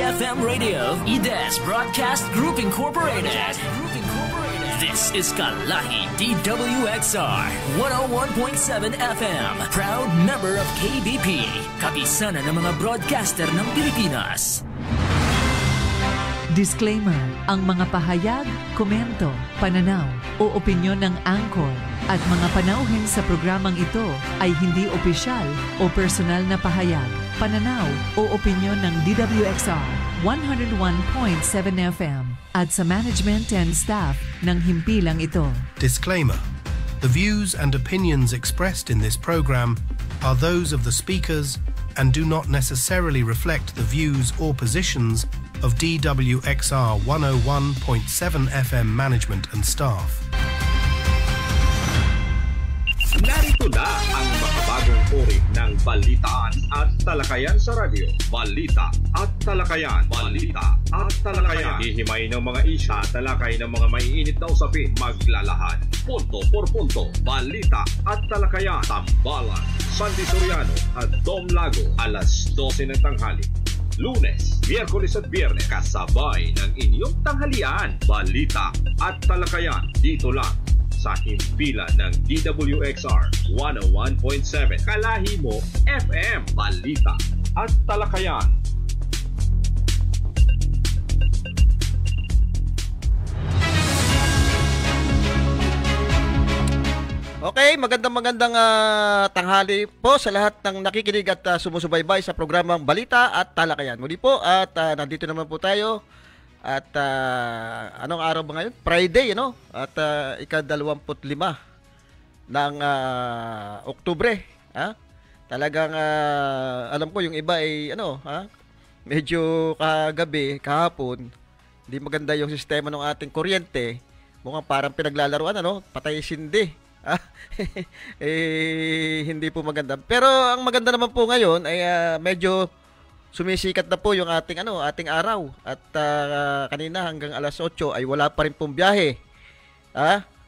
FM Radio, IDES Broadcast Group Incorporated. This is Kalahi DWXR 101.7 FM, proud member of KBP, kapisanan ng mga broadcaster ng Pilipinas. Disclaimer, ang mga pahayag, komento, pananaw o opinyon ng anchor at mga panauhin sa programang ito ay hindi opisyal o personal na pahayag, pananaw o opinyon ng DWXR 101.7 FM at sa management and staff ng himpilang ito. Disclaimer. The views and opinions expressed in this program are those of the speakers and do not necessarily reflect the views or positions of DWXR 101.7 FM management and staff. Narito na ang makabagong uri ng balitaan at talakayan sa radyo. Balita at talakayan. Balita at talakayan. Hihimay ng mga isya, talakay ng mga maiinit na usapin, maglalahad. Punto por punto. Balita at talakayan. Tambalan, Sandy Soriano at Dom Lago. Alas 12 ng tanghali. Lunes, Miyerkules at Biyernes, kasabay ng inyong tanghalian. Balita at talakayan. Dito lang sa himpilan ng DWXR 101.7 Kalahi mo FM. Balita at talakayan. Okay, magandang tanghali po sa lahat ng nakikinig at sumusubaybay sa programang Balita at Talakayan. Muli po at nandito naman po tayo. At anong araw ba ngayon? Friday, you know? At ika-25 ng Oktubre. Ha? Talagang alam ko yung iba ay medyo kagabi, kahapon, hindi maganda yung sistema ng ating kuryente. Mukhang parang pinaglalaruan, patay sindi. Hindi po maganda. Pero ang maganda naman po ngayon ay medyo sumisikat na po yung ating araw at kanina hanggang alas 8 ay wala pa rin pong biyahe.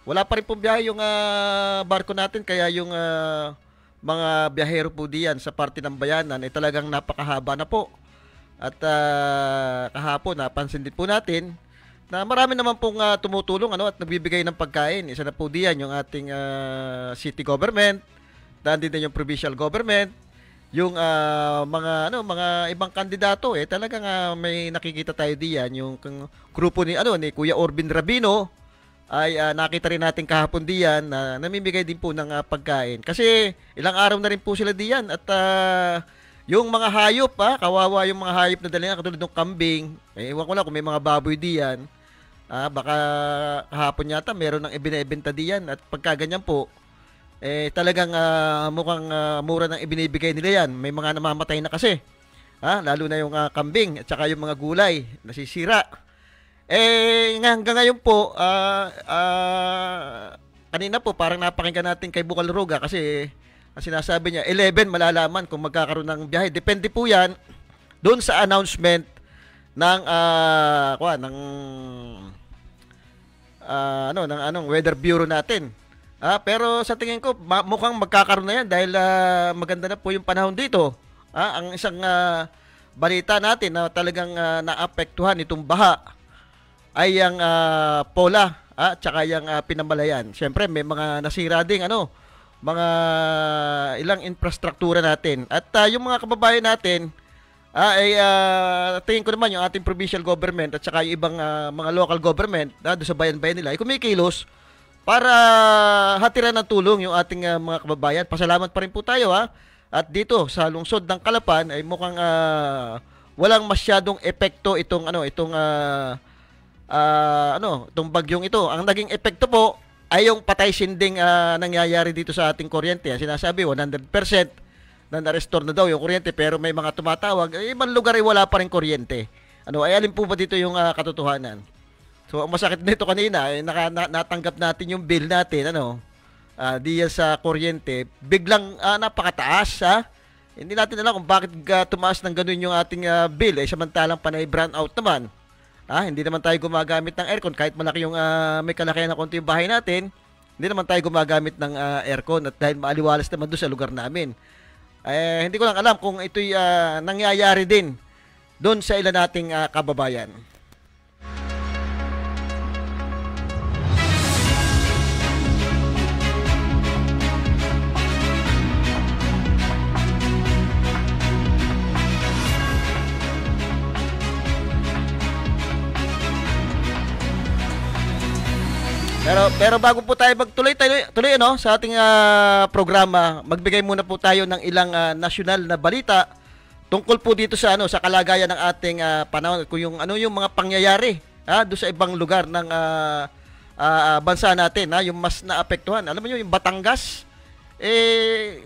Wala pa rin pong biyahe yung barko natin, kaya yung mga biyahero po diyan sa parte ng bayanan ay talagang napakahaba na po. At kahapon napansin din po natin na marami naman pong tumutulong at nagbibigay ng pagkain. Isa na po diyan yung ating city government, nandito din yung provincial government. Yung mga ibang kandidato talagang may nakikita tayo diyan, yung grupo ni Kuya Orbin Rabino ay nakita rin natin kahapon diyan na namimigay din po ng pagkain. Kasi ilang araw na rin po sila diyan at yung mga hayop kawawa yung mga hayop na dala katulad ng kambing. Ewan ko lang kung may mga baboy diyan. Baka kahapon yata meron ng ibinebenta diyan at pagka ganyan po talagang mukhang mura ng ibinibigay nila yan. May mga namamatay na kasi. Lalo na yung kambing at saka yung mga gulay nasisira. Hanggang ngayon po, kanina po parang napakinggan natin kay Bukal Ruga kasi sinasabi niya 11 malalaman kung magkakaroon ng biyahe. Depende po yan doon sa announcement ng Weather Bureau natin. Pero sa tingin ko mukhang magkakaroon na yan dahil maganda na po yung panahon dito. Ang isang balita natin na talagang naapektuhan itong baha ay ang Pola tsaka yung Pinamalayan. Siyempre may mga nasira ding mga ilang infrastruktura natin. At yung mga kababayan natin tingin ko naman yung ating provincial government at saka yung ibang mga local government doon sa bayan-bayan nila ay kumikilos para hatiran ng tulong yung ating mga kababayan. Pasalamat pa rin po tayo At dito sa lungsod ng Calapan ay mukhang walang masyadong epekto itong bagyong ito. Ang naging epekto po ay yung patay sinding nangyayari dito sa ating kuryente. Sinasabi 100% na na-restore na daw yung kuryente, pero may mga tumatawag ibang lugar ay wala pa rin kuryente. Ay alin po ba dito yung katotohanan? So, ang masakit nito kanina, natanggap natin yung bill natin, diyan sa kuryente, biglang napakataas, Hindi natin alam kung bakit tumaas ng ganun yung ating bill, samantalang panay brown out naman. Hindi naman tayo gumagamit ng aircon, kahit malaki yung may kalakayan na konti yung bahay natin, hindi naman tayo gumagamit ng aircon at dahil maaliwalas naman doon sa lugar namin. Hindi ko lang alam kung ito'y nangyayari din doon sa ilan nating kababayan. Pero bago po tayo magtuloy ano, sa ating programa, magbigay muna po tayo ng ilang nasyonal na balita tungkol po dito sa sa kalagayan ng ating panahon, kung yung mga pangyayari do sa ibang lugar ng bansa natin, yung mas naapektuhan. Alam mo yung Batangas,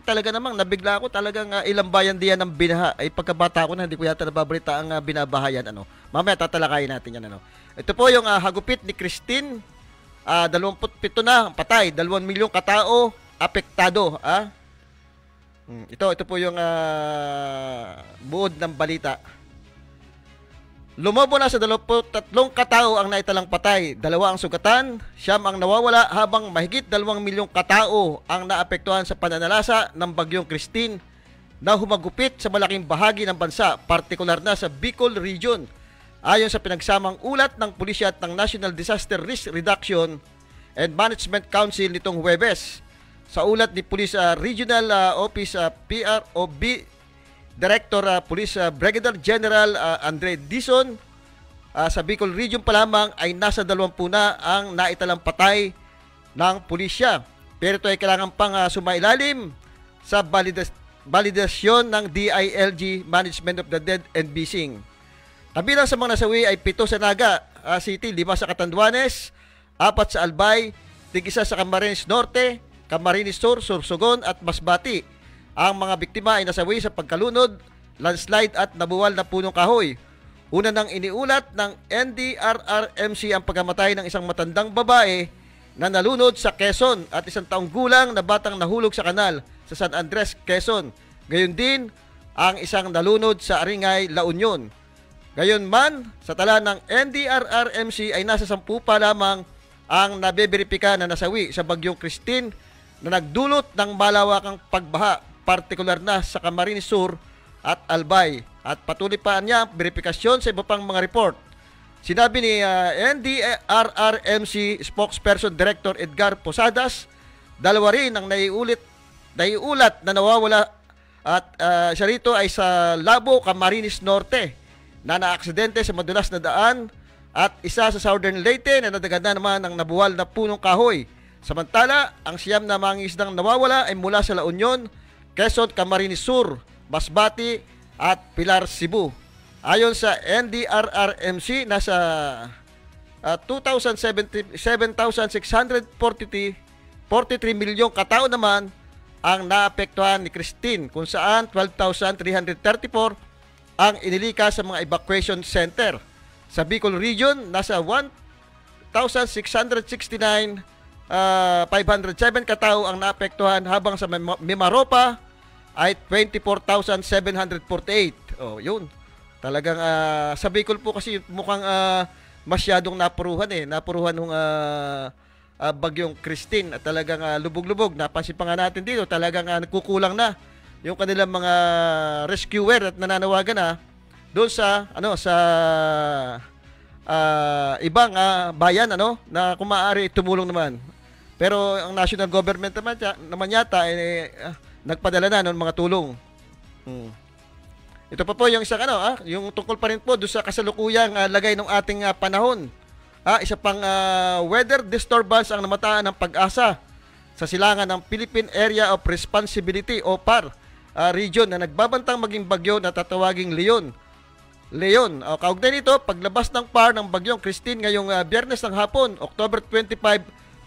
talaga namang nabigla ako, talagang ilang bayan diyan ng binaha. Pagkabata ko na hindi ko yata nababalita ang binabahayan Mamaya tatalakayin natin yan Ito po yung hagupit ni Christine. 27 na patay, 2 milyong katao apektado. Ito po yung buod ng balita. Lumobo na sa 23 katao ang naitalang patay, 2 ang sugatan, 9 ang nawawala, habang mahigit 2 milyong katao ang naapektuhan sa pananalasa ng bagyong Christine na humagupit sa malaking bahagi ng bansa, partikular na sa Bicol Region. Ayon sa pinagsamang ulat ng pulisya at ng National Disaster Risk Reduction and Management Council nitong Huwebes. Sa ulat ni Police Regional Office PROB Director Police Brigadier General Andre Dizon, sa Bicol Region pa lamang ay nasa 20 na ang naitalang patay ng pulisya. Pero ito ay kailangan pang sumailalim sa validasyon ng DILG Management of the Dead and Missing. Kabilang sa mga nasawi ay 7 sa Naga City, 5 sa Catanduanes, 4 sa Albay, 1 sa Camarines Norte, Camarines Sur, Sorsogon at Masbati. Ang mga biktima ay nasawi sa pagkalunod, landslide at nabuwal na punong kahoy. Una nang iniulat ng NDRRMC ang pagkamatay ng isang matandang babae na nalunod sa Quezon at 1 taong gulang na batang nahulog sa kanal sa San Andres, Quezon. Gayon din ang isang nalunod sa Aringay, La Union. Gayon man, sa tala ng NDRRMC ay nasa 10 pa lamang ang nabeberipika na nasawi sa bagyong Christine na nagdulot ng malawakang pagbaha, partikular na sa Camarines Sur at Albay. At patuloy pa niya verifikasyon sa iba pang mga report. Sinabi ni NDRRMC spokesperson Director Edgar Posadas, 2 rin ang naiulat na nawawala at siya rito ay sa Labo, Camarines Norte na naaksidente sa madulas na daan at 1 sa Southern Leyte na nadaganda naman ng nabuwal na punong kahoy. Samantala, ang 9 na mangingisdang nawawala ay mula sa La Union, Quezon, Camarines Sur, Masbati at Pilar, Cebu. Ayon sa NDRRMC, nasa 7,643 milyong katao naman ang naapektuhan ni Christine, kung saan 12,334 ang inilika sa mga evacuation center. Sa Bicol Region, nasa 1,669 507 katao ang naapektuhan, habang sa Mimaropa ay 24,748. Yun. Talagang sa Bicol po kasi mukhang masyadong napuruhan ng bagyong Christine at talagang lubog-lubog. Napansin pa nga natin dito, talagang nagkukulang na yung kanilang mga rescuer at nananawagan doon sa ibang bayan na kung maaari tumulong naman. Pero ang national government naman yata nagpadala na ng mga tulong. Ito pa po yung isang yung tungkol pa rin po doon sa kasalukuyang lagay ng ating panahon. Isa pang weather disturbance ang namataan ng Pag-asa sa silangan ng Philippine Area of Responsibility o PAR region na nagbabantang maging bagyo na tatawaging Leon. Kaugnay nito, paglabas ng PAR ng bagyong Christine ngayong Biyernes ng hapon, October 25,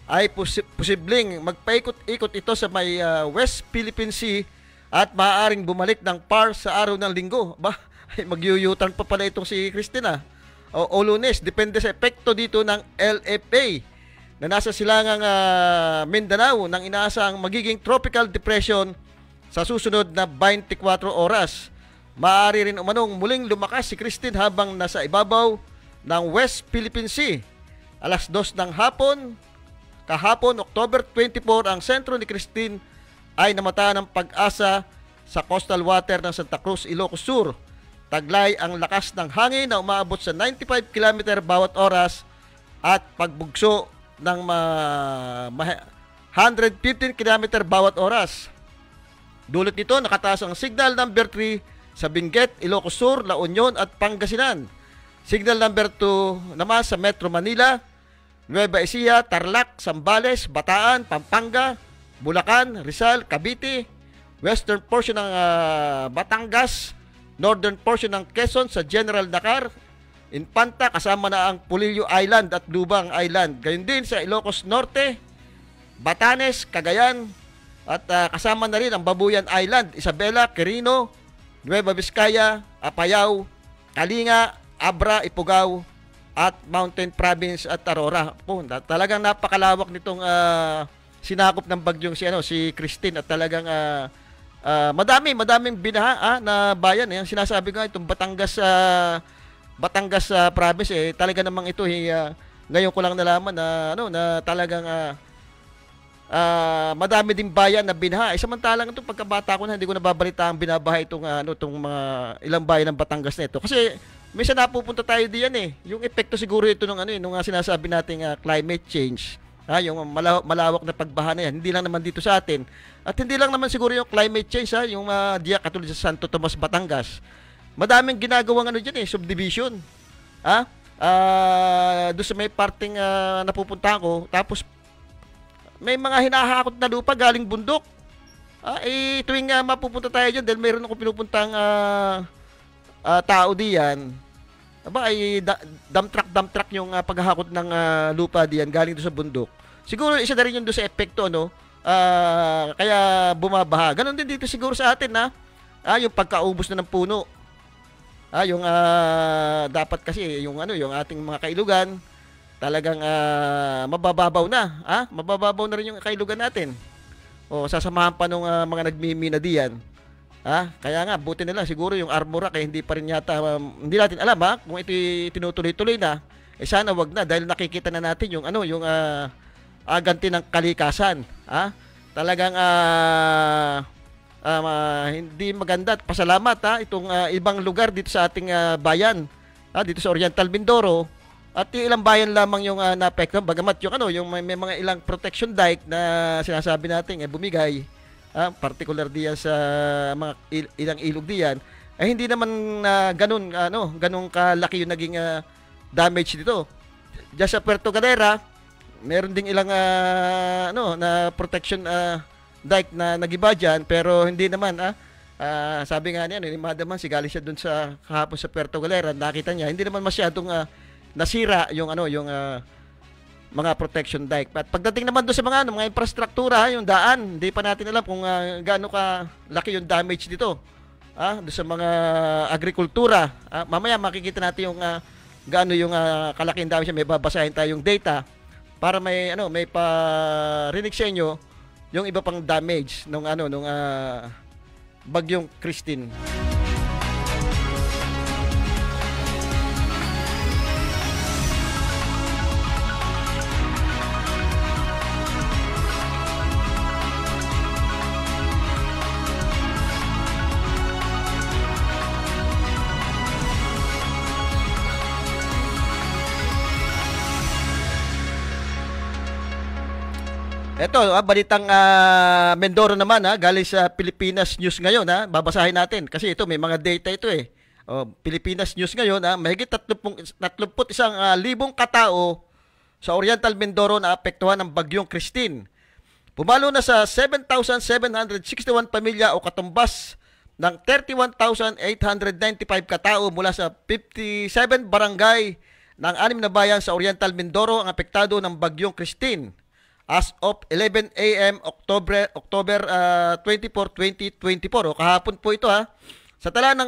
ay posibleng magpaikot-ikot ito sa may West Philippine Sea at maaaring bumalik ng PAR sa araw ng Linggo. Mag-u-turn pa pala itong si Christine o Lunes, depende sa epekto dito ng LFA na nasa silangang Mindanao nang inaasang magiging tropical depression sa susunod na 24 oras. Maaari rin umanong muling lumakas si Christine habang nasa ibabaw ng West Philippine Sea. Alas 2 ng hapon, kahapon, October 24, ang sentro ni Christine ay namataan ng Pag-asa sa coastal water ng Santa Cruz, Ilocos Sur. taglay ang lakas ng hangin na umaabot sa 95 km bawat oras at pagbugso ng 115 km bawat oras. Dulot nito, nakataas ang signal number 3 sa Benguet, Ilocos Sur, La Union at Pangasinan. Signal number 2 naman sa Metro Manila, Nueva Ecija, Tarlac, Zambales, Bataan, Pampanga, Bulacan, Rizal, Cavite, western portion ng Batangas, northern portion ng Quezon sa General Nakar, Infanta, kasama na ang Pulillo Island at Lubang Island. Gayon din sa Ilocos Norte, Batanes, Cagayan, at kasama na rin ang Babuyan Island, Isabela, Quirino, Nueva Vizcaya, Apayao, Kalinga, Abra, Ifugao, at Mountain Province at Aurora. Po, talagang napakalawak nitong sinakop ng bagyong si Christine, at talagang madaming binaha na bayan. Yung sinasabi ko nga, itong Batangas province, talaga namang ito ngayon ko lang nalaman na talagang madami ding bayan na binaha. Samantalang itong pagkabata ko na hindi ko nababalita ang binabaha itong mga ilang bayan ng Batangas na ito. Kasi minsan napupunta tayo diyan Yung epekto siguro ito nung sinasabi nating climate change. Yung malawak na pagbaha na yan, hindi lang naman dito sa atin. At hindi lang naman siguro yung climate change, yung diya katulad sa Santo Tomas, Batangas. Madaming ginagawang subdivision. Doon sa may parting napupunta ko, tapos may mga hinahakot na lupa galing bundok. Tuwing mapupunta tayo dyan, dahil mayroon akong pinupuntang tao diyan, dump truck yung paghahakot ng lupa diyan galing doon sa bundok. Siguro isa na rin yun doon sa epekto, kaya bumabaha. Ganon din dito siguro sa atin, yung pagkaubos na ng puno. Yung dapat kasi yung ating mga kailugan talagang mabababaw na. Mabababaw na rin yung kailugan natin. Sasamahan pa nung mga nagmimina diyan. Kaya nga buti na lang siguro yung Armora, kaya hindi pa rin yata hindi natin alam kung ito tinutuloy-tuloy na. Sana wag na, dahil nakikita na natin yung ganti ng kalikasan. Talagang hindi maganda. At pasalamat itong ibang lugar dito sa ating bayan, dito sa Oriental Mindoro, at ilang bayan lamang yung naapektuhan, bagamat yung may mga ilang protection dike na sinasabi natin bumigay, particular diyan sa mga ilang ilog diyan, hindi naman ganun kalaki yung naging damage dito. Diyan sa Puerto Galera, meron ding ilang na protection dike na nagiba dyan, pero hindi naman sabi nga niya ni Madam si galing siya dun sa kahapon sa Puerto Galera, nakita niya hindi naman masyadong nasira yung mga protection dike. At pagdating naman doon sa mga infrastruktura, yung daan, hindi pa natin alam kung gaano ka laki yung damage dito. Doon sa mga agrikultura. Mamaya makikita natin yung gaano yung kalaking damage. May babasahin tayong data para may parinig sa inyo yung iba pang damage nung bagyong Christine. Ito, balitang Mindoro naman galing sa Pilipinas News ngayon babasahin natin kasi ito may mga data ito Pilipinas News ngayon mahigit 31,000 katao sa Oriental Mindoro na apektuhan ng bagyong Christine. Pumalo na sa 7,761 pamilya o katumbas ng 31,895 katao mula sa 57 barangay ng 6 na bayan sa Oriental Mindoro ang apektado ng bagyong Christine. As of 11 a.m. October 24, 2024. Kahapon po ito Sa tala ng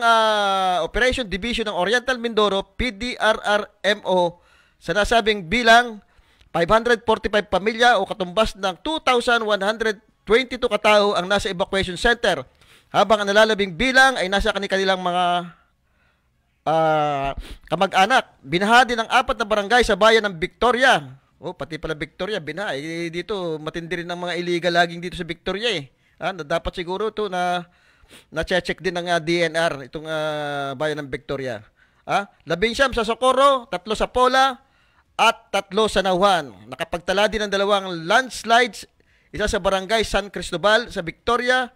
Operation Division ng Oriental Mindoro, PDRRMO, sa nasabing bilang 545 pamilya o katumbas ng 2,122 katao ang nasa evacuation center. Habang ang nalalabing bilang ay nasa kanilang mga kamag-anak. Binaha din ang 4 na barangay sa bayan ng Victoria. Pati pala Victoria, bina. Dito, matindi rin ng mga illegal laging dito sa Victoria Na dapat siguro to na na-check din ng DNR itong bayan ng Victoria. 19 sa Socorro, 3 sa Pola, at 3 sa Nauhan. Nakapagtala din ng 2 landslides, isa sa barangay San Cristobal sa Victoria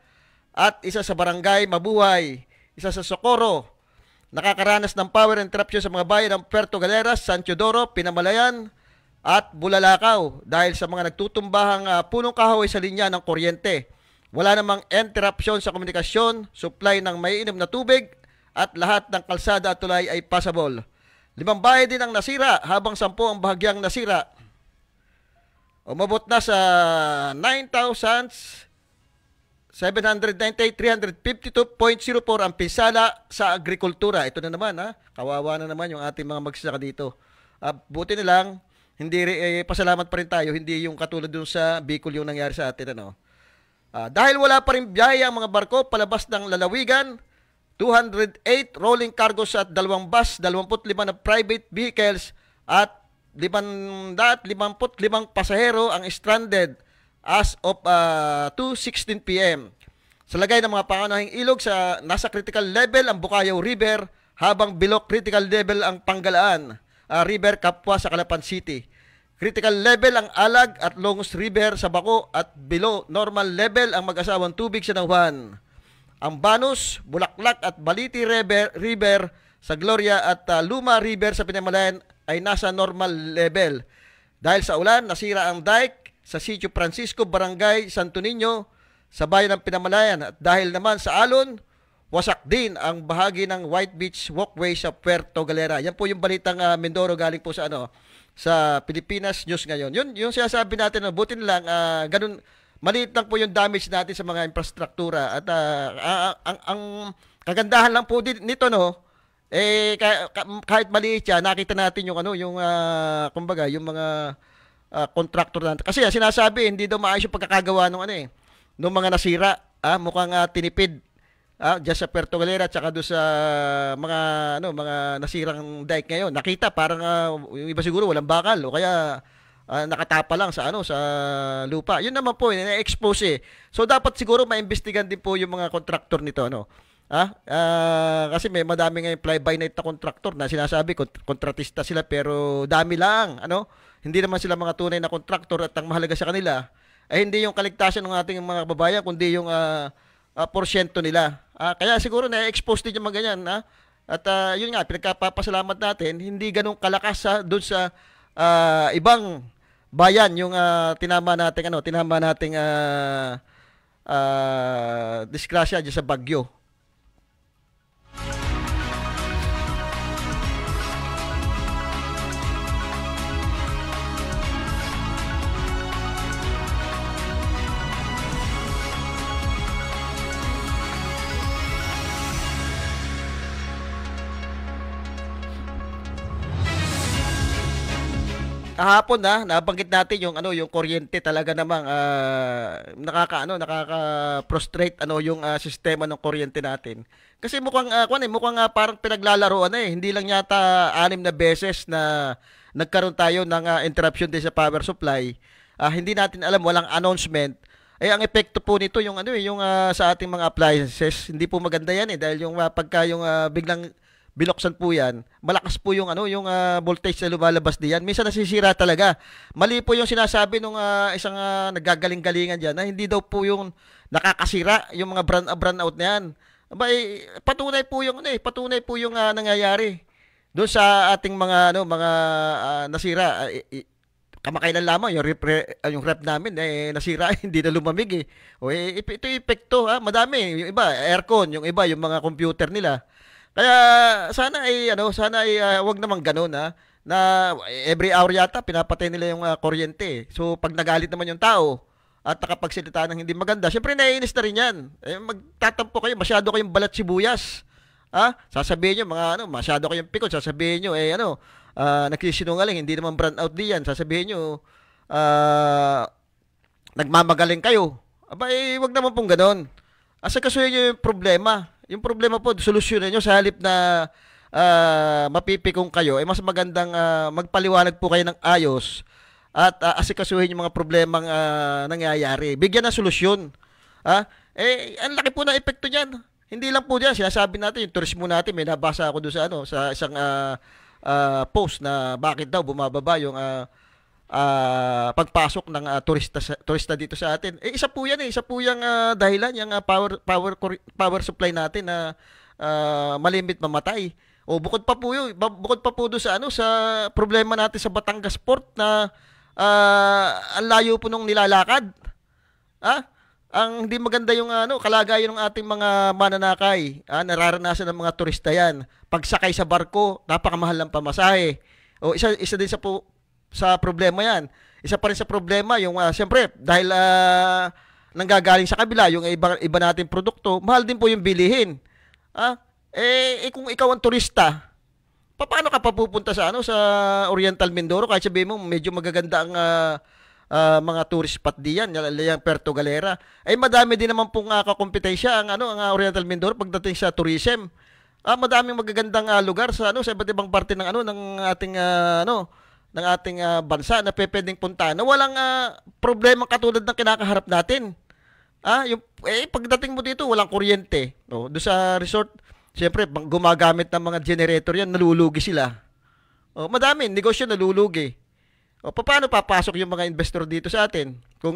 at isa sa barangay Mabuhay, isa sa Socorro. Nakakaranas ng power interruption sa mga bayan ng Puerto Galera, San Teodoro, Pinamalayan at Bulalakaw dahil sa mga nagtutumbahang punong kahoy sa linya ng kuryente. Wala namang interruption sa komunikasyon, supply ng maiinom na tubig at lahat ng kalsada at tulay ay passable. 5 bahay din ang nasira habang 10 ang bahagyang nasira. Umabot na sa 9,798,352.04 ang pinsala sa agrikultura. Ito na naman, kawawa na naman yung ating mga magsasaka dito. Buti na lang, hindi pasalamat pa rin tayo, hindi yung katulad dun sa Bicol yung nangyari sa atin. Dahil wala pa rin biyahe ang mga barko palabas ng lalawigan, 208 rolling cargos at 2 bus, 25 na private vehicles at 555 pasahero ang stranded as of 2:16 p.m. Sa lagay ng mga pangunahing ilog nasa critical level ang Bukayaw River habang below critical level ang Panggalaan River kapwa sa Calapan City. Critical level ang Alag at Longos River sa Bako at below normal level ang mag-asawang tubig sa Nauhan. Ang Banus, Bulaklak at Baliti River sa Gloria at Luma River sa Pinamalayan ay nasa normal level. Dahil sa ulan, nasira ang dike sa Sitio Francisco, Barangay Santo Niño sa bayan ng Pinamalayan. At dahil naman sa alon, wasak din ang bahagi ng White Beach Walkway sa Puerto Galera. Yan po yung balitang Mindoro galing po sa sa Pilipinas News ngayon. Yun yung sinasabi natin, buti na lang ganun. Maliit lang po yung damage natin sa mga infrastruktura at ang kagandahan lang po nito kahit maliit siya, nakita natin yung kumbaga yung mga contractor natin. Kasi sinasabi hindi daw maayos yung pagkakagawa ng mga nasira, mukhang tinipid diyan sa Puerto Galera at saka doon sa mga nasirang dike ngayon. Nakita parang yung iba siguro walang bakal o kaya nakatapa lang sa lupa. Yun naman po, na-expose So dapat siguro maimbestigan din po yung mga contractor nito, kasi may madami ngayon fly-by-night na contractor na sinasabi kontratista sila pero dami lang, Hindi naman sila mga tunay na contractor at ang mahalaga sa kanila ay hindi yung kaligtasan ng ating mga kababayan kundi yung porsyento nila. Kaya siguro na-expose din yung mga ganyan, At yun nga, pinagpapasalamat natin, hindi ganun kalakas doon sa ibang bayan yung tinama nating disgrasya diyan sa bagyo. Kahapon nabanggit natin yung kuryente talaga namang nakaka-frustrate yung sistema ng kuryente natin. Kasi mukhang parang pinaglalaroan hindi lang yata 6 na beses na nagkaroon tayo ng interruption din sa power supply. Hindi natin alam, walang announcement. Ang epekto po nito yung sa ating mga appliances, hindi po maganda yan dahil yung pagka yung biglang binuksan po yan, malakas po yung voltage na lumalabas diyan. Minsan nasisira talaga. Mali po yung sinasabi nung isang naggagaling-galingan diyan na hindi daw po yung nakakasira yung mga brownout na yan. Patunay po yung nangyayari doon sa ating mga nasira. Kamakailan lamang yung rep namin nasira, hindi na lumamig ito epekto madami. Yung iba aircon, yung iba yung mga computer nila. Kaya sana ay wag naman ganoon na every hour yata pinapatay nila yung kuryente. So pag nagalit naman yung tao at nakapagsalita ng hindi maganda, syempre naiinis na rin yan. Magtatampo kayo, masyado kayong balat sibuyas. Sasabihin nyo masyado kayong pikon, sasabihin nyo nagsisinungaling, hindi naman brand out diyan. Sasabihin nyo nagmamagaling kayo. Wag naman pong ganoon. Asakasuhin nyo yung problema. Yung problema po, solusyonan nyo sa halip na mapipikong kayo, mas magandang magpaliwanag po kayo ng ayos at asikasuhin yung mga problemang nangyayari. Bigyan ng solusyon. Ang laki po ng epekto niyan. Hindi lang po diyan, sinasabi natin yung turismo natin, may nabasa ako doon sa sa isang post na bakit daw bumababa yung pagpasok ng turista dito sa atin. Isa po 'yan isa po yung dahilan yung power supply natin na malimit mamatay. O bukod pa po doon sa sa problema natin sa Batangas Port na ang layo po nung nilalakad. Ang hindi maganda yung kalagayan ng ating mga mananakay. Nararanasan ng mga turista 'yan. Pagsakay sa barko, napakamahal ng pamasahe. O isa din sa problema 'yan. Isa pa rin sa problema yung siyempre dahil nanggagaling sa kabila yung iba nating produkto, mahal din po yung bilihin. Kung ikaw ang turista, paano ka papupunta sa sa Oriental Mindoro kahit sabihin mo medyo magaganda ang mga tourist spot diyan, yung Puerto Galera. Madami din naman pong kakompetensya ang Oriental Mindoro pagdating sa tourism. Madaming magagandang lugar sa sa iba't ibang parte ng ng ating ng ating bansa na pwedeng puntahan na walang problema katulad ng kinakaharap natin. Pagdating mo dito walang kuryente. Doon sa resort, siyempre gumagamit ng mga generator yan, nalulugi sila. Madami negosyo nalulugi. Paano papasok yung mga investor dito sa atin kung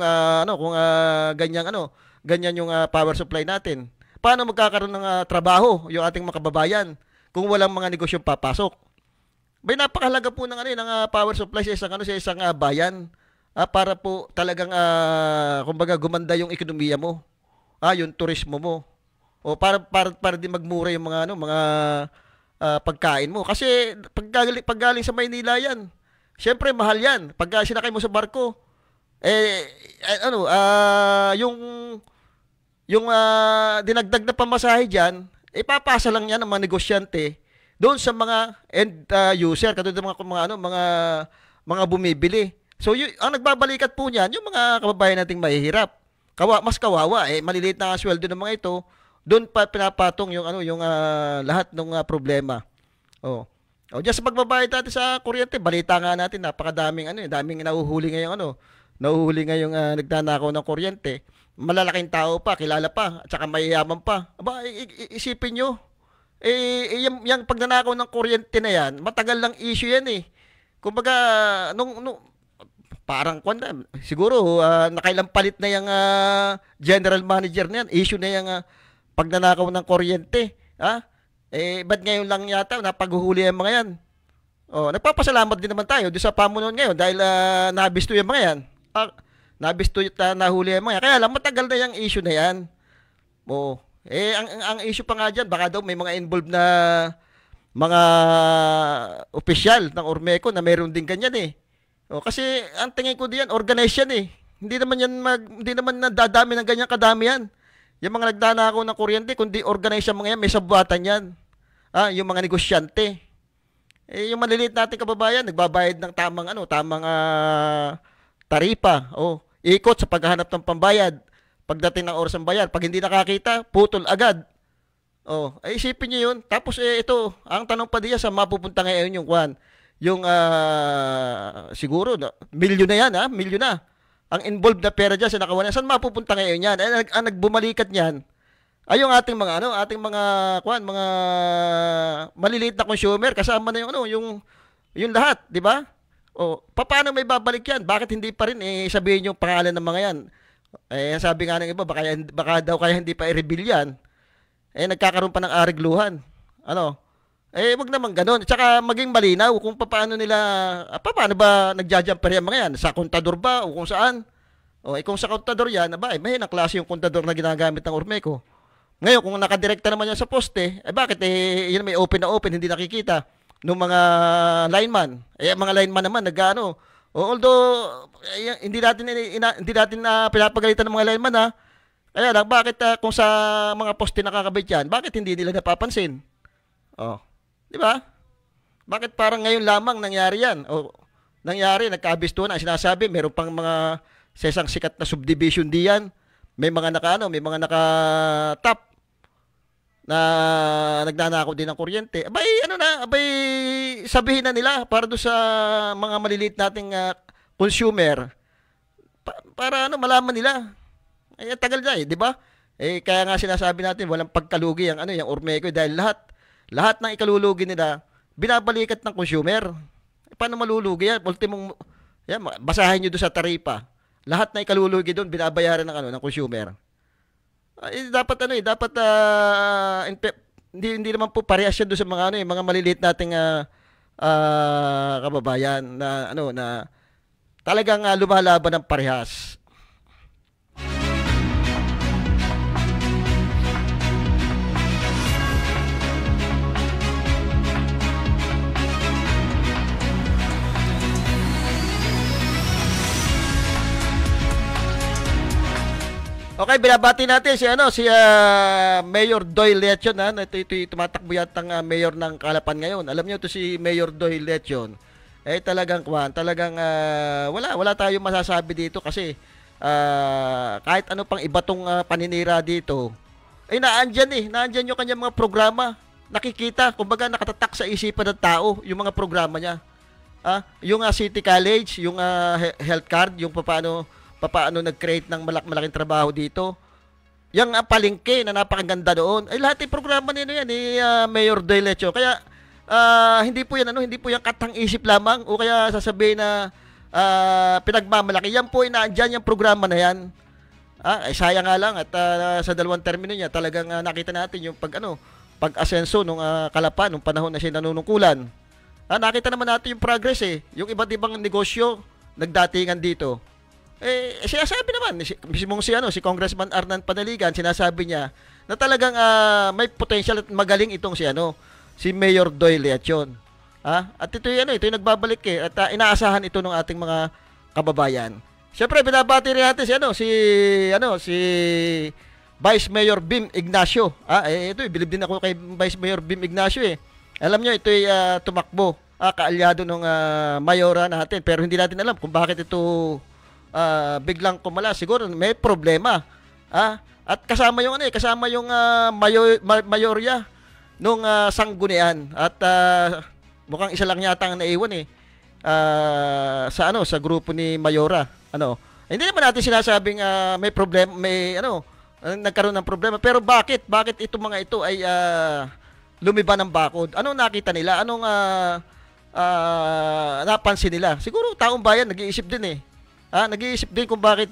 ganyan yung power supply natin? Paano magkakaroon ng trabaho yung ating mga kababayan kung walang mga negosyong papasok? May napakahalaga po ng ng power supply sa isang bayan para po talagang kumbaga gumanda yung ekonomiya mo. Yung turismo mo. O para din magmura yung mga pagkain mo kasi paggaling sa Maynila yan. Siyempre mahal yan. Pag sinakay mo sa barko, yung dinagdag na pamasahe diyan, papasa lang yan ng mga negosyante doon sa mga end user, katulad ng mga bumibili. So ang nagbabalikat po niyan, yung mga kababayan nating mahihirap. Mas kawawa maliliit na ang sweldo ng mga ito, doon pa pinapatong yung lahat ng problema. Diyan sa pagbabayad natin sa kuryente, balita nga natin napakadaming daming nahuhuli ngayong nagnanakaw ng kuryente. Malalaking tao pa, kilala pa, at saka mayayaman pa. Isipin nyo, yung pagnanakaw ng kuryente na yan, matagal lang issue yan Kumbaga, parang siguro nakailang palit na yung general manager na yan, issue na yung pagnanakaw ng kuryente. Ba't ngayon lang yata napaghuhuli ang mga yan? Nagpapasalamat din naman tayo doon sa pamunuan ngayon dahil nabisto yung mga yan. Nabisto nahuli ang mga yan. Kaya lang matagal na yung issue na yan. Ang issue pa nga dyan, baka daw may mga involved na mga opisyal ng Ormeco na mayroon din ganyan kasi ang tingin ko diyan, organized yan Hindi naman nadadami ng ganyan kadami yan. Yung mga nagdanakaw ng kuryente, kundi organized ang mga yan, may sabuatan yan. Yung mga negosyante. Yung maliliit nating kababayan, nagbabayad ng tamang taripa. Ikot sa paghahanap ng pambayad. Pagdating ng oras ng bayad, pag hindi nakakita, putol agad. Isipin niyo yun. Tapos ito, ang tanong pa diyan sa mapupunta ngayon yung siguro, milyon na yan milyon na. Ang involved na pera dyan sa nakawalan, saan mapupunta ngayon yan? Ang nagbumalikat niyan ay yung ating mga mga maliliit na consumer kasama na yung lahat, di ba? Paano may babalik yan? Bakit hindi pa rin sabihin yung pangalan ng mga yan? Sabi nga ng iba, baka daw kaya hindi pa i-reveal yan. Nagkakaroon pa ng arigluhan. Wag naman ganun. Tsaka maging malinaw kung paano ba nagja-jumper yung mga yan? Sa kontador ba o kung saan? Kung sa kontador yan, may ng klase yung kontador na ginagamit ng Ormeco. Ngayon, kung nakadirekta naman yan sa poste, bakit yun may open na open, hindi nakikita ng mga lineman. Mga lineman naman, although, hindi natin pinapagalitan ng mga lineman Kaya lang, bakit kung sa mga poste nakakabit yan, bakit hindi nila napapansin? Di ba? Bakit parang ngayon lamang nangyari yan? Nangyari, nagkabisto na. Sinasabi, meron pang mga sa isang sikat na subdivision diyan. May mga naka-top na nagnanakaw din ng kuryente. Sabihin na nila para do sa mga maliliit nating consumer para malaman nila. Tagal na di ba? Kaya nga sinasabi natin walang pagkalugi ang yung Ormeco dahil lahat ng ikalulugi nila binabalikat ng consumer. Paano malulugi yan? Ultimong yan, basahin niyo doon sa taripa. Lahat na ikalulugi doon binabayaran ng consumer. Dapat hindi naman po parehas yan doon sa mga mga maliliit nating kababayan na talagang lumalaban ng parehas. Okay, binabati natin si Mayor Doyle Lechon Ito tumatakbo yatang mayor ng Calapan ngayon. Alam niyo to si Mayor Doyle Lechon. Talagang wala tayong masasabi dito kasi kahit ano pang iba tong paninira dito. Naandyan yung kanyang mga programa. Nakikita, kumbaga nakatatak sa isipan ng tao yung mga programa niya. Yung City College, yung health card, yung paano nag-create ng malaking trabaho dito. Yung palengke na napakaganda doon. Lahat ng programa nila yan ni Mayor Doyle Lechon. Kaya hindi po yan katang-isip lamang o kaya sasabihin na pinagmamalaki. Yan po inaandyan yung programa na yan. Sayang nga lang at sa dalawang termino niya talagang nakita natin yung pag-asenso nung Calapan nung panahon na siya nanunungkulan. Nakita naman natin yung progress yung iba't ibang negosyo nagdatingan dito. Sinasabi naman mismong si Congressman Arnan Panaligan, sinasabi niya na talagang may potential at magaling itong si Mayor Doyle Lechon. At ito yung nagbabalik at inaasahan ito ng ating mga kababayan. Siyempre binabati rin natin si Vice Mayor Bim Ignacio. Bilib din ako kay Vice Mayor Bim Ignacio Alam niyo ito ay tumakbo, kaalyado ng mayora natin pero hindi natin alam kung bakit ito biglang kumala. Siguro may problema. At kasama yung mayorya nung sanggunian at mukhang isa lang yata ang naiwan sa grupo ni Mayora. Hindi naman natin sinasabing may problema, nagkaroon ng problema, pero bakit itong mga ito ay lumiba ng bakod? Anong nakita nila? Anong napansin nila? Siguro taong bayan nag-iisip din nag-iisip din kung bakit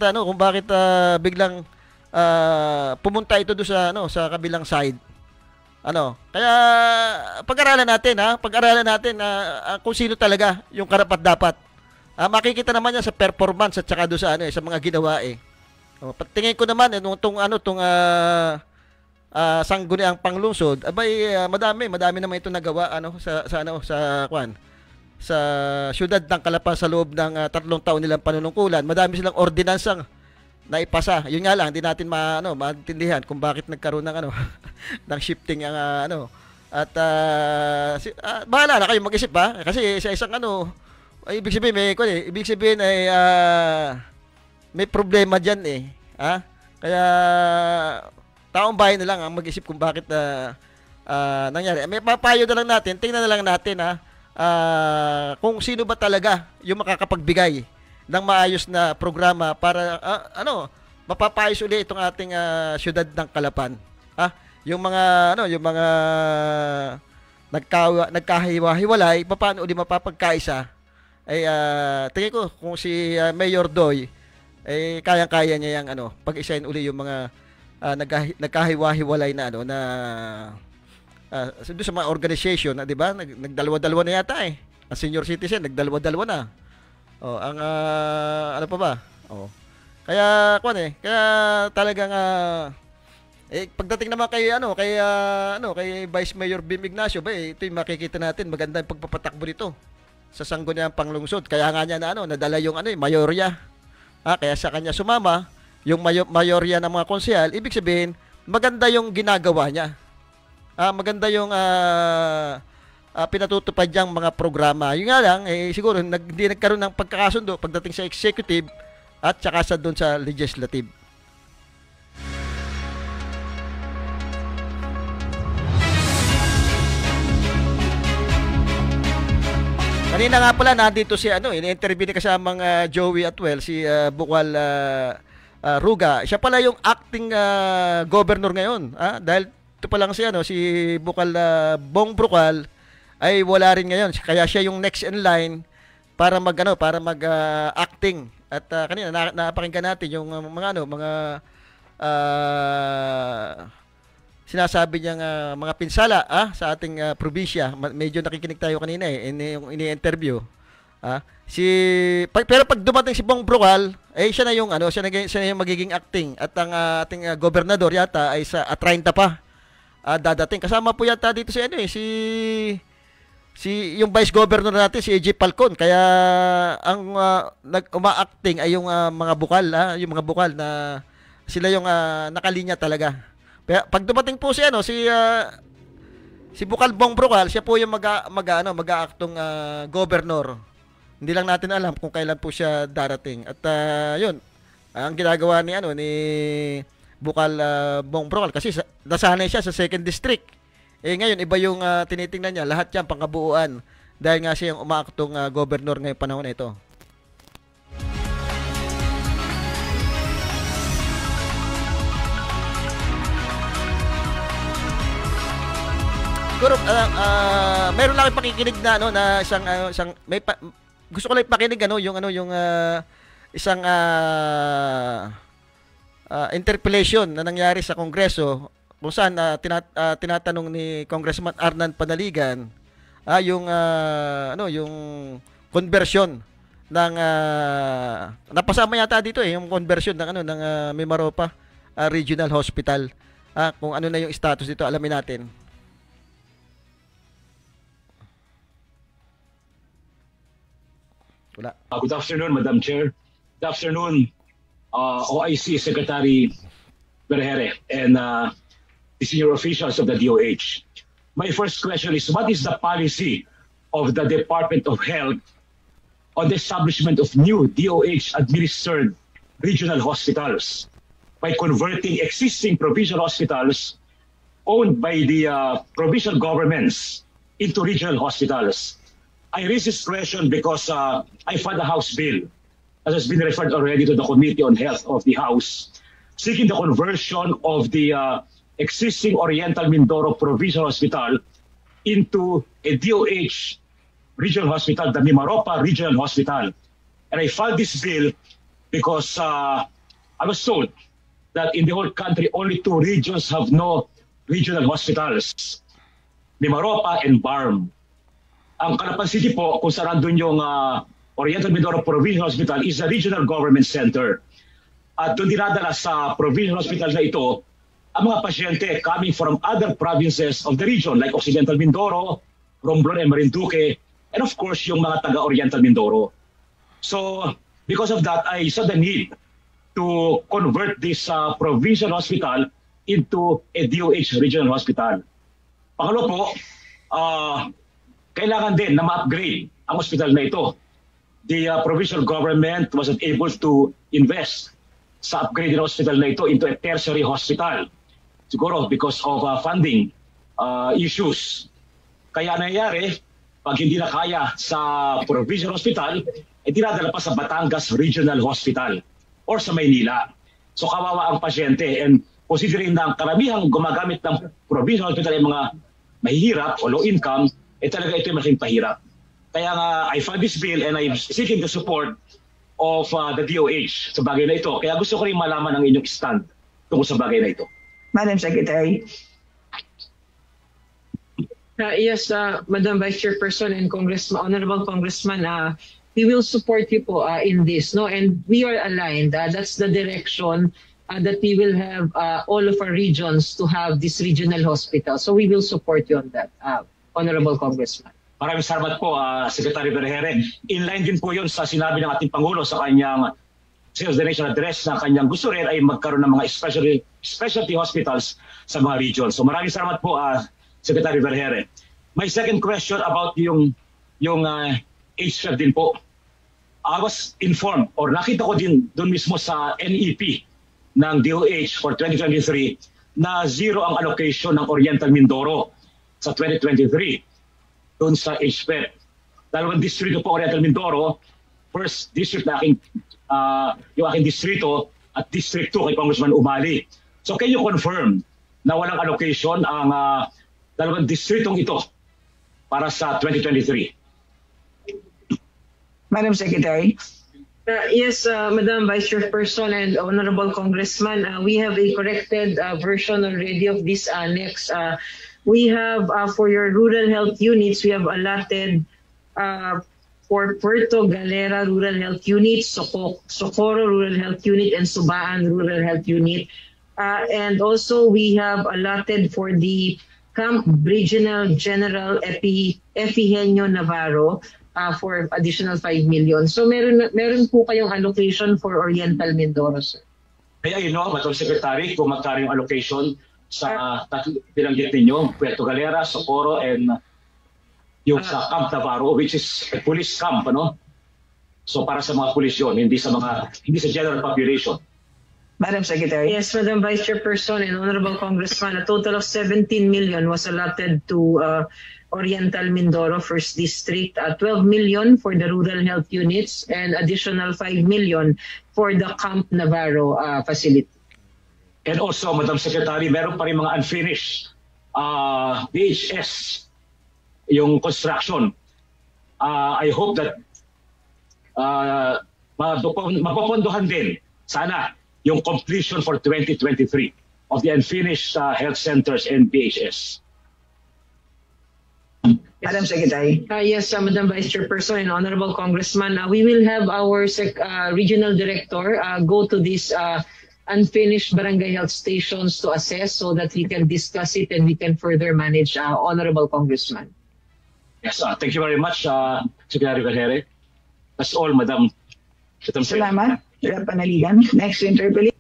biglang pumunta ito do sa kabilang side. Kaya pag-aralan natin kung sino talaga yung karapat-dapat. Makikita naman yan sa performance at saka do sa mga ginawa Tingin ko naman tong sangguniang panglungsod, madami naman ito nagawa sa siyudad ng Calapan sa loob ng 3 taon nilang panunungkulan. Madami silang ordinansang naipasa. Yun nga lang, hindi natin maintindihan kung bakit nagkaroon ng ng shifting ang bahala na kayo mag-isip kasi sa isang ibig sabihin may problema diyan kaya taong bayan na lang ang mag-isip kung bakit nangyari. May papayo na lang natin, tingnan na lang natin kung sino ba talaga yung makakapagbigay ng maayos na programa para mapapayos ulit itong ating siyudad ng Calapan. Yung mga nagkahiwa-hiwalay, paano uli mapapagkaisa? Tingin ko kung si Mayor Doy kayang-kaya niya yang pag-isahin uli yung mga nagkahiwa-hiwalay na sa mga organization di ba? Nagdalawa-dalawa na yata ang senior citizen nagdalawa-dalawa na. Ang ano pa ba? Kaya kaya talagang pagdating naman kay Vice Mayor Bim Ignacio ito yung makikita natin maganda yung pagpapatakbo nito sa sangguniang panglungsod. Kaya nga niya nadala yung mayorya. Kaya sa kanya sumama yung mayorya ng mga konsehal, ibig sabihin maganda yung ginagawa niya. Maganda yung pinatutupad niyang mga programa. Yung nga lang, siguro hindi nagkaroon ng pagkakasundo pagdating sa executive at saka doon sa legislative. Kanina nga pala nandito si ini-interview ni kasamang Joey Atwell si Bukwal Ruga. Siya pala yung acting governor ngayon. Dahil ito pa lang si Bukal Bong Brucal ay wala rin ngayon. Kaya siya yung next in line para mag acting. At kanina napakinggan natin yung mga sinasabi niyang mga pinsala sa ating probinsya. Medyo nakikinig tayo kanina yung ini-interview. Pero pag dumating si Bong Brucal, siya na yung magiging acting at ang ating gobernador yata ay sa 30 pa dadating. Kasama po yata dito si yung vice governor natin si AJ Falcon. Kaya ang uma-acting ay yung mga bukal, yung mga bukal na sila yung nakalinya talaga. Kaya pag dumating po si Bukal Bong Brucal, siya po yung mag-aaktong governor. Hindi lang natin alam kung kailan po siya darating. At yun, ang ginagawa ni Bukal Bong Brucal kasi nasanay siya sa 2nd District. Ngayon iba yung tinitingnan niya, lahat yan pangkabuuan dahil nga siya yung umaaktong governor ngayong panahon na ito. Siguro meron lang pakikinig na na isang gusto ko lang pakinig yung isang interpellation na nangyari sa Kongreso kung saan tinatanong ni Congressman Arnan Panaligan yung conversion ng napasama yata dito yung conversion ng Mimaropa Regional Hospital. Kung ano na yung status dito, alamin natin. Good afternoon, Madam Chair. Good afternoon, OIC Secretary Berhere and the senior officials of the DOH. My first question is, what is the policy of the Department of Health on the establishment of new DOH-administered regional hospitals by converting existing provincial hospitals owned by the provincial governments into regional hospitals? I raise this question because I filed a House bill that has been referred already to the Committee on Health of the House, seeking the conversion of the existing Oriental Mindoro Provincial Hospital into a DOH regional hospital, the Mimaropa Regional Hospital. And I filed this bill because I was told that in the whole country, only 2 regions have no regional hospitals, Mimaropa and Barm. Ang Calapan City po, kung saan nandun yung Oriental Mindoro Provincial Hospital, is a regional government center. At doon dinadala sa provincial hospital na ito ang mga pasyente coming from other provinces of the region like Occidental Mindoro, Romblon and Marinduque, and of course yung mga taga-Oriental Mindoro. So because of that, I saw the need to convert this provincial hospital into a DOH regional hospital. Pangalawa po, kailangan din na ma-upgrade ang hospital na ito. The provincial government wasn't able to invest sa upgraded hospital na ito into a tertiary hospital. Siguro because of funding issues. Kaya nangyayari, pag hindi na kaya sa provincial hospital, dinadala pa sa Batangas Regional Hospital or sa Maynila. So kawawa ang pasyente, and considering na ang karamihang gumagamit ng provincial hospital ay mga mahihirap o low income, talaga ito yung malaking pahirap. Kaya nga, I filed this bill and I'm seeking the support of the DOH sa bagay na ito. Kaya gusto ko rin malaman ang inyong stand tungkol sa bagay na ito. Madam Secretary. Yes, Madam Vice Chairperson and Honorable Congressman, we will support you po in this, no? And we are aligned. That's the direction that we will have all of our regions to have this regional hospital. So we will support you on that. Honorable Congressman. Maraming salamat po, Secretary Berhere. Inline din po yun sa sinabi ng ating Pangulo sa kanyang State of the Nation address na kanyang gusto rin ay magkaroon ng mga specialty hospitals sa mga region. So maraming salamat po, Secretary Berhere. My second question about yung HFED din po. I was informed or nakita ko din doon mismo sa NEP ng DOH for 2023 na zero ang allocation ng Oriental Mindoro sa 2023 doon sa HPED. Dalawang distrito po Oriental Mindoro, first district na yung aking distrito at District 2 kay Congressman Umali. So can you confirm na walang allocation ang dalawang districtong ito para sa 2023? Madam Secretary. Yes, Madam Vice Chairperson and Honorable Congressman, we have a corrected version already of this annex. We have, for your rural health units, we have allotted for Puerto Galera Rural Health Unit, Socorro Rural Health Unit, and Subaan Rural Health Unit. And also we have allotted for the Camp Regional General Efigenio Navarro for additional 5 million. So meron po kayong allocation for Oriental Mindoro, sir. Kaya Madam Secretary, kung magkano yung allocation sa binanggit ninyo, Puerto Galera, Socorro, and yung sa Camp Navarro, which is a police camp, ano? So para sa mga pulis yun, hindi sa general population. Madam Secretary. Yes, Madam Vice Chairperson and Honorable Congressman, a total of 17 million was allotted to Oriental Mindoro First District, 12 million for the rural health units, and additional 5 million for the Camp Navarro facility. And also, Madam Secretary, meron pa rin mga unfinished BHS, yung construction. I hope that mapapondohan din sana yung completion for 2023 of the unfinished health centers and BHS. Madam Secretary. Yes, Madam Vice Chairperson and Honorable Congressman, we will have our regional director go to these unfinished barangay health stations to assess so that we can discuss it and we can further manage, Honorable Congressman. Yes, thank you very much, Secretary Vergere. That's all, Madam. Salamat, Rep. Panaligan. Next interpellation.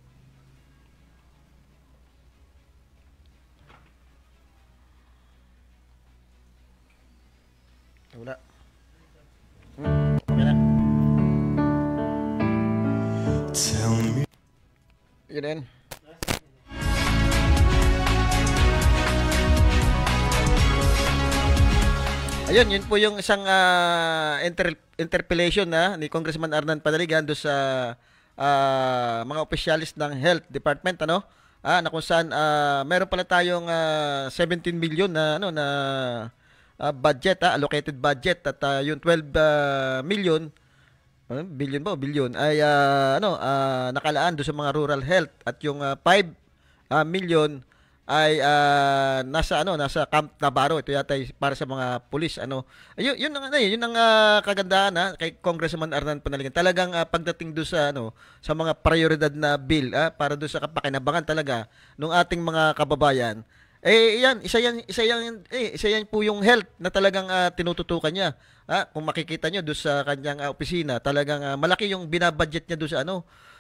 Wala. Tell me. Yun din. Ayun, yun po yung isang interpellation ni Congressman Arnan Panaligan do sa mga opisyalis ng Health Department, ano? Na kung saan meron pala tayong 17 million na budget, allocated budget, at yung 12 million billion ay nakalaan do sa mga rural health, at yung 5 million ay nasa Camp Navarro. Ito yata para sa mga pulis, yun ang kagandahan kay Congressman Arnan Panaligan. Talagang pagdating do sa sa mga prioridad na bill para do sa kapakinabangan talaga ng ating mga kababayan. Isa yan po yung health na talagang tinututukan niya. Kung makikita nyo do sa kanyang opisina, talagang malaki yung binabudget niya do sa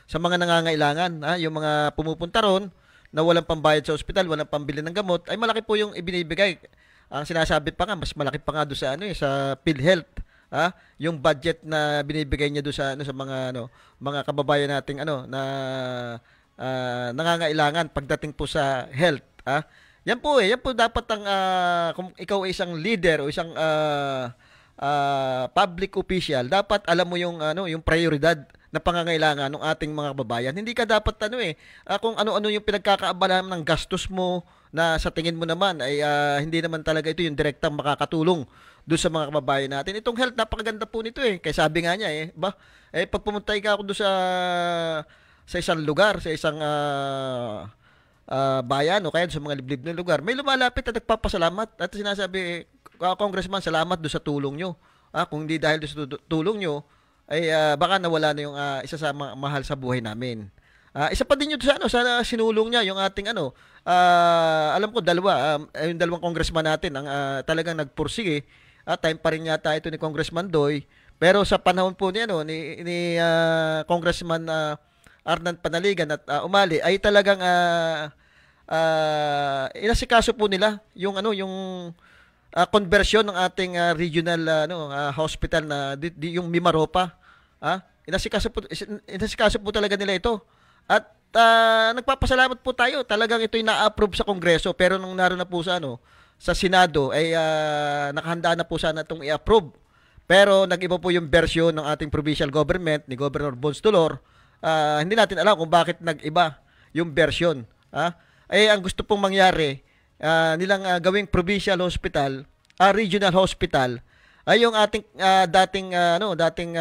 sa mga nangangailangan, yung mga pumupunta ron na walang pambayad sa ospital, walang pambili ng gamot, ay malaki po yung ibinibigay. Ang sinasabi pa nga, mas malaki pa nga do sa sa PhilHealth, yung budget na binibigay niya do sa sa mga kababayan nating na nangangailangan pagdating po sa health, Yan po dapat ang kung ikaw ay isang leader o isang public official, dapat alam mo yung yung prioridad na pangangailangan ng ating mga kababayan. Hindi ka dapat kung ano-ano yung pinagkakaabalahan ng gastos mo na sa tingin mo naman ay hindi naman talaga ito yung direktang makakatulong doon sa mga kababayan natin. Itong health, napakaganda po nito kaya sabi nga niya pag pumunta ka ako doon sa isang lugar, sa isang bayan o kaya sa mga liblib na lugar, may lumalapit at nagpapasalamat at sinasabi, Congressman, salamat doon sa tulong nyo. Kung hindi dahil doon sa tulong nyo, ay baka nawala na yung isa sa mahal sa buhay namin. Isa pa din yun sa sinulong niya, yung ating alam ko yung dalawang congressman natin ang talagang nagpursige. Time pa rin yata ito ni Congressman Doy, pero sa panahon po ni Congressman Arnan Panaligan at Umali ay talagang inasikaso po nila yung conversion ng ating regional hospital na yung Mimaropa. Inasikaso po talaga nila ito. At nagpapasalamat po tayo. Talagang ito'y na-approve sa Kongreso, pero nung naroon na po sa Senado ay nakahanda na po sana itong i-approve. Pero nag-iba po yung version ng ating provincial government ni Governor Bons Dolor hindi natin alam kung bakit nag-iba yung version. Ang gusto pong mangyari, nilang gawing provincial hospital, regional hospital, ay yung ating dating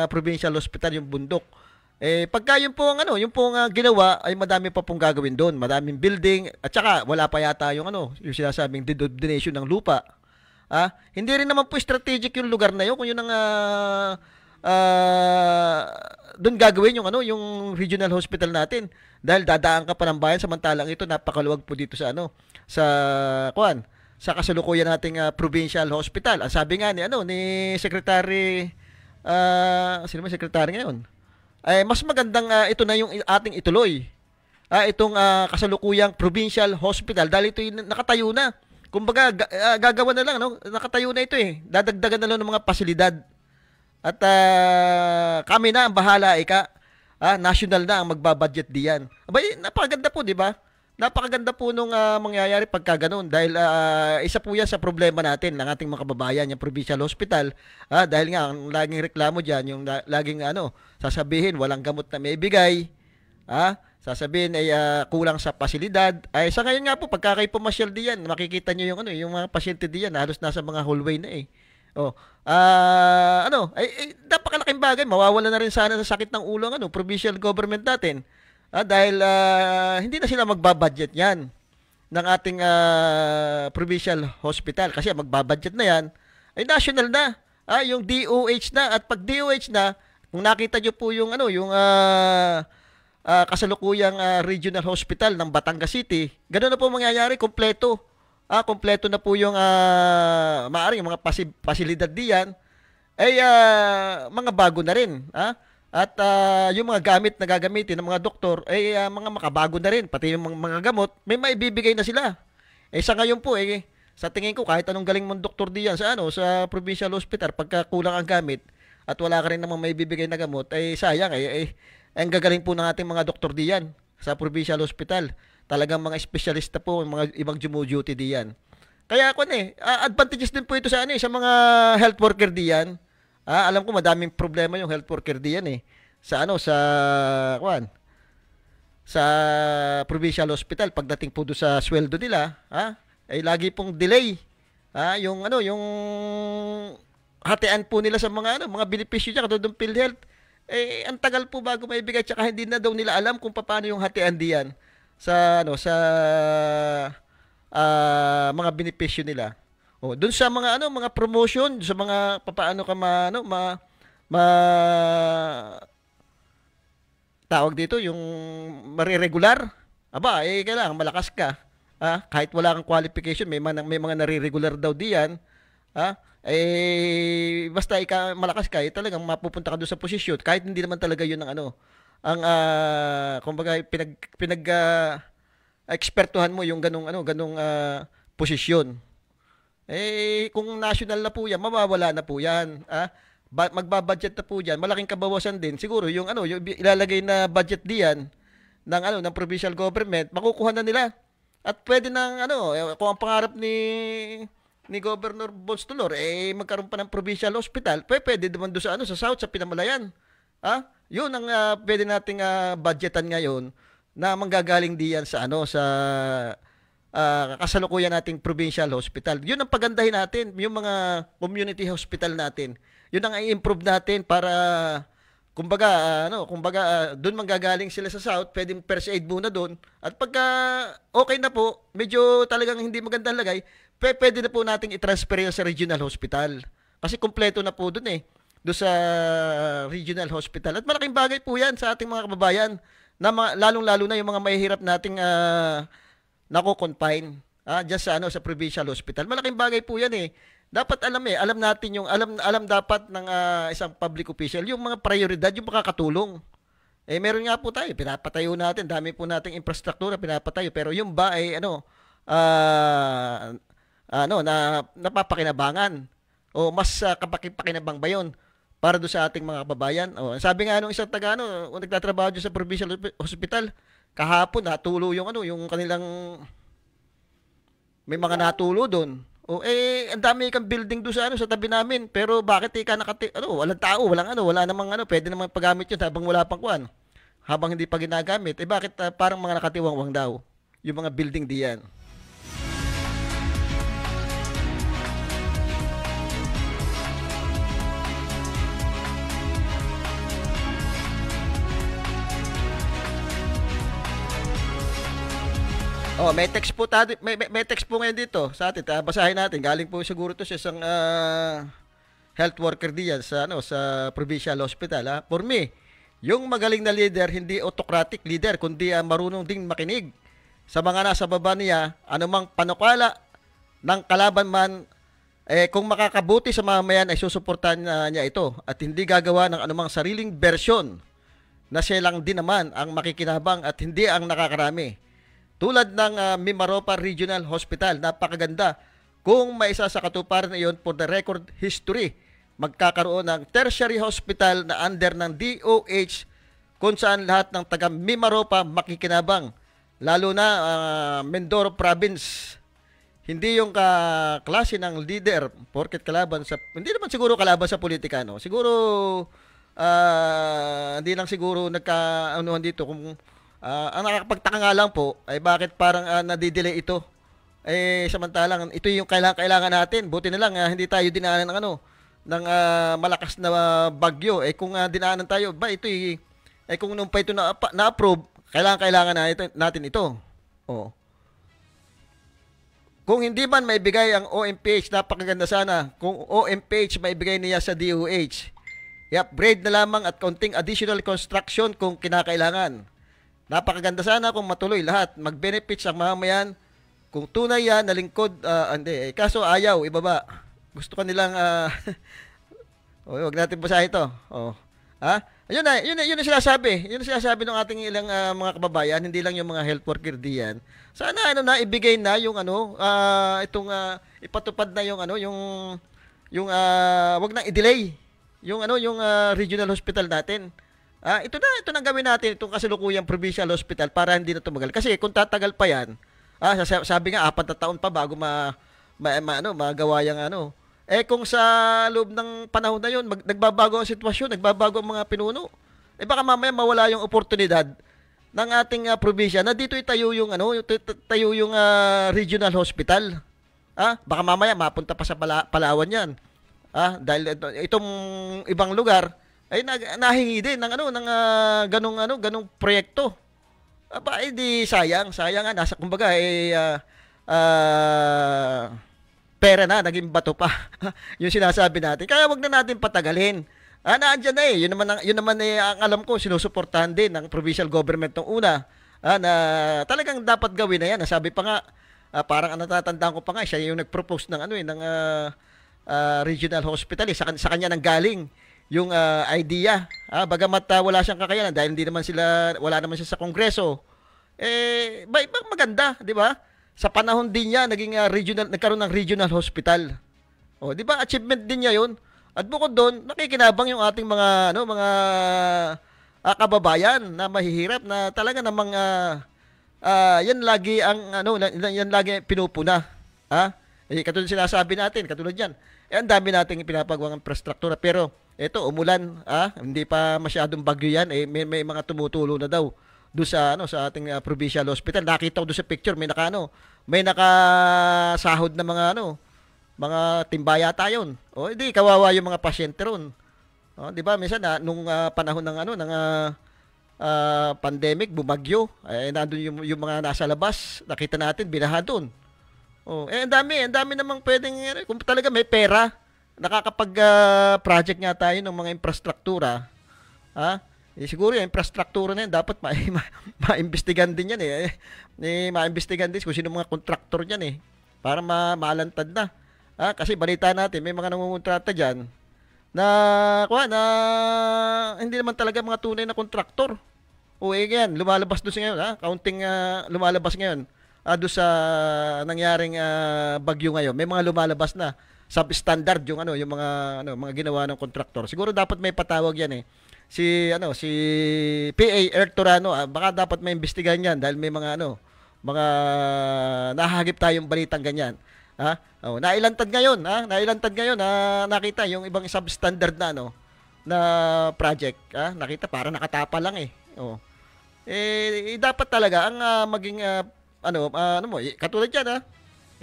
provincial hospital, yung Bundok. Pagka yung pong ginawa, ay madami pa pong gagawin doon, madaming building, at saka wala pa yata yung yung sinasabing donation ng lupa. Hindi rin naman po strategic yung lugar na yun, kung yun ang doon gagawin yung regional hospital natin, dahil dadaan ka pa ng bayan, samantalang ito napakaluwag po dito sa sa kasalukuyan nating provincial hospital. Ang sabi nga ni Secretary sino ba secretary ngayon? Ay mas magandang ito na yung ating ituloy. Itong kasalukuyang provincial hospital, dahil ito nakatayo na. Kumbaga gagawa na lang, nakatayo na ito Dadagdagan na lang ng mga pasilidad. At kami na ang bahala, national na ang magbabudget diyan. Abay, napakaganda po, di ba? Napakaganda po nung mangyayari pagka ganun, dahil isa po yan sa problema natin ng ating mga kababayan, yung provincial hospital. Dahil nga ang laging reklamo diyan, yung laging sasabihin walang gamot na may bigay. Sasabihin ay kulang sa pasilidad. Ay sa ngayon nga po, pagka kayo pumasyal diyan, makikita niyo yung mga pasyente diyan, halos nasa mga hallway na napakalaking bagay, mawawala na rin sana sa sakit ng ulo ng provincial government natin. Dahil hindi na sila magbabudget yan ng ating provincial hospital, kasi magbabudget na yan ay national na, yung DOH na. At pag DOH na, kung nakita nyo po yung kasalukuyang regional hospital ng Batangas City, ganoon na po mangyayari, kompleto na po yung maaring mga pasilidad diyan ay mga bago na rin. At yung mga gamit na gagamitin ng mga doktor ay mga makabago na rin, pati yung mga gamot may maibibigay na sila. Sa ngayon po sa tingin ko, kahit anong galing mong doktor diyan sa provincial hospital, pagka kulang ang gamit at wala ka rin namang maibibigay na gamot, ay sayang ang gagaling po ng ating mga doktor diyan sa provincial hospital. Talagang mga espesyalista po, mga ibang duty diyan. Kaya advantages din po ito sa sa mga health worker diyan. Alam ko madaming problema yung health worker diyan sa provincial hospital, pagdating po do sa sweldo nila, ay lagi pong delay. Yung hatian po nila sa mga benepisyo diyan, katulad ng PhilHealth. Ang tagal po bago maibigay, tsaka hindi na daw nila alam kung paano yung hatian diyan sa mga benepisyo nila. Doon sa mga mga promotion, sa mga papaano ka tawag dito, yung mariregular. Kailangan malakas ka. Kahit wala kang qualification, may mga nare-regular daw diyan. Basta malakas ka, talagang mapupunta ka doon sa posisyon, kahit hindi naman talaga yun kumbaga ekspertuhan mo yung ganung posisyon. Kung national na po yan, mawawala na po yan. Magbabudget na po diyan, malaking kabawasan din siguro yung yung ilalagay na budget diyan ng provincial government, makukuha na nila. At pwede nang kung ang pangarap ni Governor Bons Tulor magkaroon pa ng provincial hospital, pwede naman doon sa South, sa Pinamalayan. Yun ang pwede nating budgetan ngayon, na manggagaling diyan sa kasalukuyan nating provincial hospital. Yun ang pagandahin natin, yung mga community hospital natin. Yun ang i-improve natin para kumbaga doon manggagaling sila sa South, pwedeng first aid muna doon. At pagka okay na po, medyo talagang hindi magandang lagay, pwede na po nating i-transfer sa regional hospital. Kasi kompleto na po doon doon sa regional hospital. At malaking bagay po yan sa ating mga kababayan, na lalong-lalo na yung mga mahihirap nating nako-confine diyan sa provincial hospital. Malaking bagay po yan Dapat alam natin alam dapat ng isang public official yung mga prioridad, yung makakatulong. Meron nga po tayo, pinapatayo natin, dami po nating infrastruktura pinapatayo, pero yung ba na napapakinabangan o mas kapakipakinabang ba yun para do sa ating mga kababayan? Sabi nga nung isang taga nagtatrabaho dyan sa provincial hospital, kahapon natulo yung yung kanilang may mga natulo doon. Ang dami kang building doon sa tabi namin, pero bakit walang tao, wala namang pwede namang paggamit yun habang wala pang habang hindi pa ginagamit, bakit parang mga nakatiwangwang daw yung mga building diyan? Oh, may text po may text po ngayon dito sa atin. Basahin natin. Galing po siguro to sa isang health worker diyan sa sa provincial hospital. For me, yung magaling na leader hindi autocratic leader kundi marunong ding makinig sa mga nasa baba niya, anumang panukala ng kalaban man kung makakabuti sa mamamayan ay susuportahan niya ito at hindi gagawa ng anumang sariling bersyon na siya lang din naman ang makikinabang at hindi ang nakakarami. Tulad ng Mimaropa Regional Hospital, napakaganda. Kung maisa sa katuparan na iyon for the record history, magkakaroon ng tertiary hospital na under ng DOH kung saan lahat ng taga Mimaropa makikinabang. Lalo na Mindoro Province. Hindi yung klase ng leader porket kalaban sa, hindi naman siguro kalaban sa politika, no? Siguro, hindi lang siguro nagka-anuhan dito kung ang nakakapagtaka nga lang po ay bakit parang nadidelay ito. Samantalang ito yung kailangan natin. Buti na lang hindi tayo dinaanan ng malakas na bagyo. Kung dinaanan tayo, ito kung nung pa ito na-approve, kailangan natin ito. Oh. Kung hindi man maibigay ang OMPH, napakaganda sana kung OMPH maibigay niya sa DOH. I-upgrade na lamang at kaunting additional construction kung kinakailangan. Napakaganda sana kung matuloy lahat. Mag-benefits ang mamamayan. Kung tunay yan, nalingkod, hindi. Kaso ayaw, ibaba. Gusto ka nilang, wag natin basahin ito. Yun na sinasabi. Yun na sinasabi ng ating ilang mga kababayan, hindi lang yung mga health worker diyan. Sana ibigay na yung ipatupad na yung wag nang i-delay. Yung regional hospital natin. Ito na gawin natin itong kasalukuyang provincial hospital para hindi na tumagal. Kasi kung tatagal pa yan, sabi nga 4 na taon pa bago magawa yung kung sa loob ng panahon na yun, nagbabago ang sitwasyon, nagbabago ang mga pinuno. Baka mamaya mawala yung oportunidad ng ating probinsya na dito itayo yung regional hospital. Baka mamaya mapunta pa sa Palawan yan. Dahil itong ibang lugar ay nahingi din ng ganung proyekto. Di sayang nasa kumbaga pera na naging bato pa. Yung sinasabi natin. Kaya wag na natin patagalin. Naandyan na Yun naman ang alam ko sinusuportahan din ng provincial government nung una. Na talagang dapat gawin na yan. Nasabi pa nga parang natatandaan ko pa nga siya yung nag-propose ng regional hospital sa kanya nang galing yung idea. Bagamat wala siyang kakayanan dahil wala naman siya sa kongreso. Maganda, di ba? Sa panahon din niya nagkaroon ng regional hospital. Di ba? Achievement din niya 'yon. At bukod doon, nakikinabang yung ating mga kababayan na mahihirap na talaga namang yan lagi ang yan lagi pinupuna. Katulad sinasabi natin, katulad yan. Ang dami nating pinapagawang infrastruktura pero ito umulan, hindi pa masyadong bagyo yan, may mga tumutulo na daw doon sa sa ating provincial hospital. Nakita ko doon sa picture, may nakasahod na mga timbaya tayon. Hindi kawawa yung mga pasyente ron. 'Di ba? Minsan nung panahon ng pandemic, bumagyo, nandoon yung mga nasa labas, nakita natin binaha doon. Ang dami namang pwedeng kung talaga may pera, nakakapag-project nga tayo ng mga infrastruktura. Siguro yung infrastruktura na yan, dapat maimbestigan din yan maimbestigan din kung sino mga kontraktor niyan para maalantad na. Kasi balita natin, may mga nangungontrata dyan na hindi naman talaga mga tunay na kontraktor. Yan, lumalabas doon ngayon, counting lumalabas ngayon doon sa nangyaring bagyo ngayon. May mga lumalabas na substandard yung mga ginawa ng kontraktor. Siguro dapat may patawag yan si PA Ertorano, baka dapat may imbestigahan yan dahil may mga nahagip tayong balitang ganyan. Nailantad ngayon, nakita yung ibang substandard na project, nakita para nakatapa lang Dapat talaga ang maging katulad yan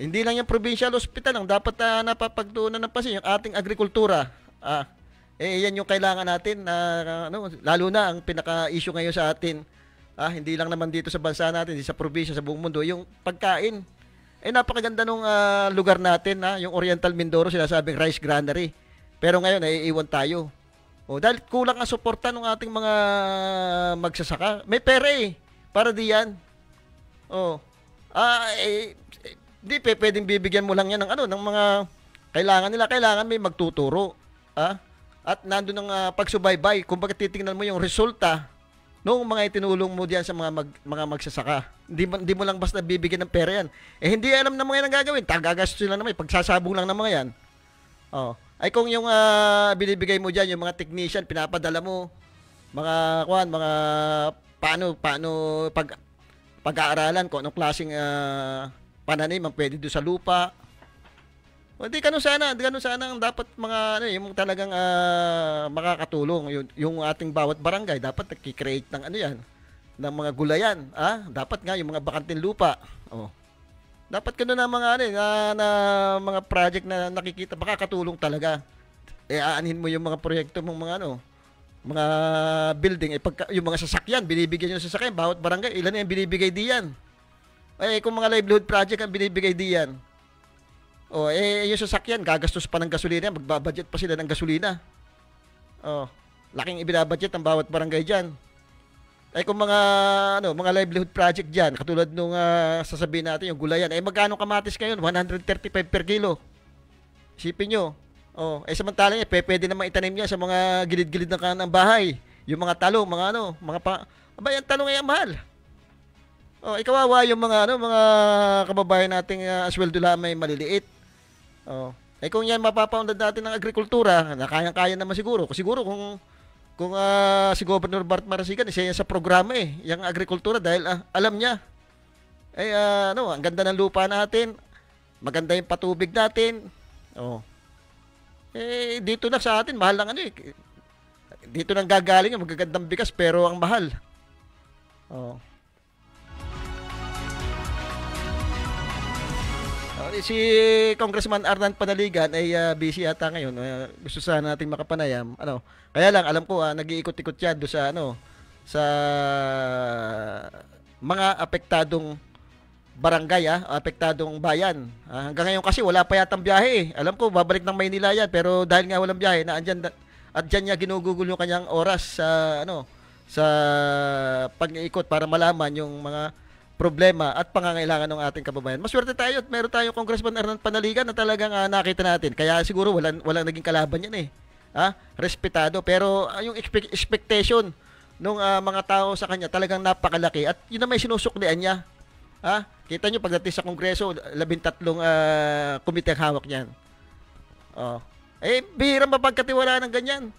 hindi lang yung provincial hospital ang dapat napapagtuunan ng pansin yung ating agrikultura. Yan yung kailangan natin lalo na ang pinaka-issue ngayon sa atin. Hindi lang naman dito sa bansa natin, hindi sa probinsya, sa buong mundo, yung pagkain. Napakaganda nung lugar natin, yung Oriental Mindoro, sinasabing rice granary. Pero ngayon, naiiwan tayo. Dahil kulang ang suporta ng ating mga magsasaka. May pera para diyan. Di pwedeng bibigyan mo lang yan ng mga kailangan nila. Kailangan may magtuturo. At nandun ang pagsubaybay. Kung bakit titingnan mo yung resulta noong mga itinulong mo diyan sa mga magsasaka. Hindi mo lang basta bibigyan ng pera yan. Hindi alam na mga yan ang gagawin. Tagagastos sila naman. Pagsasabong lang ng mga yan. Ay kung yung binibigay mo diyan yung mga technician pinapadala mo mga paano pag-aaralan kung anong klaseng pananim ang pwede doon sa lupa. Hindi ganun sana ang dapat mga yung talagang makakatulong yung ating bawat barangay dapat nagki-create ng ng mga gulayan, dapat nga yung mga bakanting lupa. Dapat gano'n na mga na mga project na nakikita makakatulong talaga. Aanhin mo yung mga proyekto mong mga building, yung mga sasakyan, binibigyan yung sasakyan bawat barangay, ilan yung binibigay diyan. Kung mga livelihood project ang binibigay diyan. Yung sasakyan gagastos pa ng gasolina, magbabudget pa sila ng gasolina. Laking ibinabudget ng bawat barangay diyan. Kung mga livelihood project diyan, katulad nung sasabihin natin yung gulayan, magkano kamatis ngayon? 135 per kilo. Isipin nyo. Samantalang pwede naman itanim niya sa mga gilid-gilid ng bahay. Yung mga talong, yung talong ay mahal. Kawawa yung mga kababayan nating asweldo lamay maliliit. Kung yan mapapaunlad natin ng agrikultura, na kayang-kaya naman siguro. Siguro kung si Governor Bart Marasigan, isa yan sa programa yung agrikultura dahil alam niya. Ang ganda ng lupa natin, maganda yung patubig natin. Dito na sa atin, mahal lang dito nang gagaling yung magagandang bigas pero ang mahal. Si Congressman Arnan Panaligan ay busy yata ngayon. Gusto sana nating makapanayam. Kaya lang alam ko nag-iikot-ikot yan do sa sa mga apektadong barangay, apektadong bayan. Hanggang ngayon kasi wala pa yatang biyahe. Alam ko babalik ng Maynila yan pero dahil nga walang biyahe na andyan niya ginugugol yung kanyang oras sa sa pag-iikot para malaman yung mga problema at pangangailangan ng ating kababayan. Maswerte tayo at meron tayong Congressman Arnan Panaligan na talagang nakita natin. Kaya siguro walang naging kalaban yan respetado. Pero yung expectation ng mga tao sa kanya talagang napakalaki at yun na may sinusuklian niya. Kita nyo pagdating sa Kongreso, 13 komite ang hawak niyan. Bihira mapagkatiwalaan ng ganyan.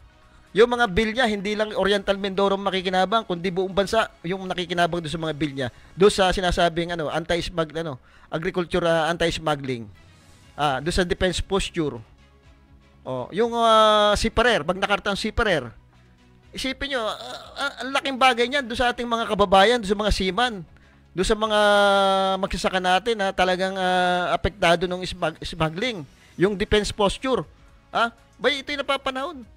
Yung mga bill niya, hindi lang Oriental Mindoro makikinabang, kundi buong bansa yung nakikinabang doon sa mga bill niya. Doon sa sinasabing agriculture anti-smuggling. Doon sa defense posture. Yung CIPARER, pag nakartang CIPARER. Isipin nyo, ang laking bagay niyan doon sa ating mga kababayan, doon sa mga seaman, doon sa mga magsasaka natin na talagang apektado ng smuggling. Yung defense posture. Ito yung napapanahon.